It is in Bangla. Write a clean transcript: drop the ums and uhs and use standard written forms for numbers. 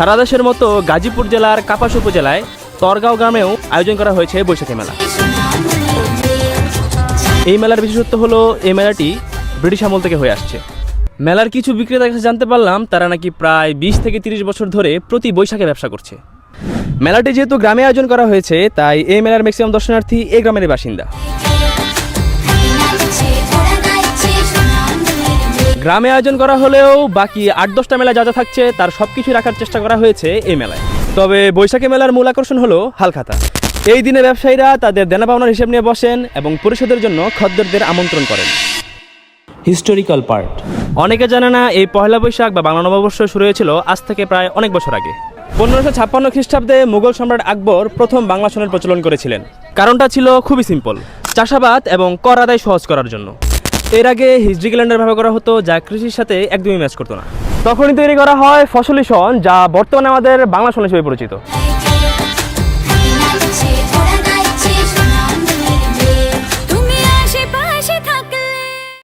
সারা দেশের মতো গাজীপুর জেলার কাপাস উপজেলায় তরগাঁও গ্রামেও আয়োজন করা হয়েছে বৈশাখী মেলা। এই মেলার বিশেষত্ব হলো এই মেলাটি ব্রিটিশ আমল থেকে হয়ে আসছে। মেলার কিছু বিক্রেতার কাছে জানতে পারলাম তারা নাকি প্রায় 20 থেকে 30 বছর ধরে প্রতি বৈশাখে ব্যবসা করছে। মেলাটি যেহেতু গ্রামে আয়োজন করা হয়েছে তাই এই মেলার ম্যাক্সিমাম দর্শনার্থী এই গ্রামের বাসিন্দা। গ্রামে আয়োজন করা হলেও বাকি 8-10টা মেলা যা যা থাকছে তার সবকিছু রাখার চেষ্টা করা হয়েছে এই মেলায়। তবে বৈশাখী মেলার মূল আকর্ষণ হলো হালখাতা। এই দিনে ব্যবসায়ীরা তাদের দেনা পাওনার হিসেব নিয়ে বসেন এবং পরিশোধের জন্য খদ্দেরদের আমন্ত্রণ করেন। হিস্টোরিক্যাল পার্ট, অনেকে জানে না এই পহেলা বৈশাখ বা বাংলা নববর্ষ শুরু হয়েছিল আজ থেকে প্রায় অনেক বছর আগে। 1556 খ্রিস্টাব্দে মুঘল সম্রাট আকবর প্রথম বাংলা সনের প্রচলন করেছিলেন। কারণটা ছিল খুবই সিম্পল, চাষাবাদ এবং কর আদায় সহজ করার জন্য। এর আগে হিজরি ক্যালেন্ডার ব্যবহার করা হতো যা কৃষির সাথে একদমই ম্যাচ করতো না। তখনই তৈরি করা হয় ফসলি সন, যা বর্তমানে আমাদের বাংলা সন হিসেবে পরিচিত।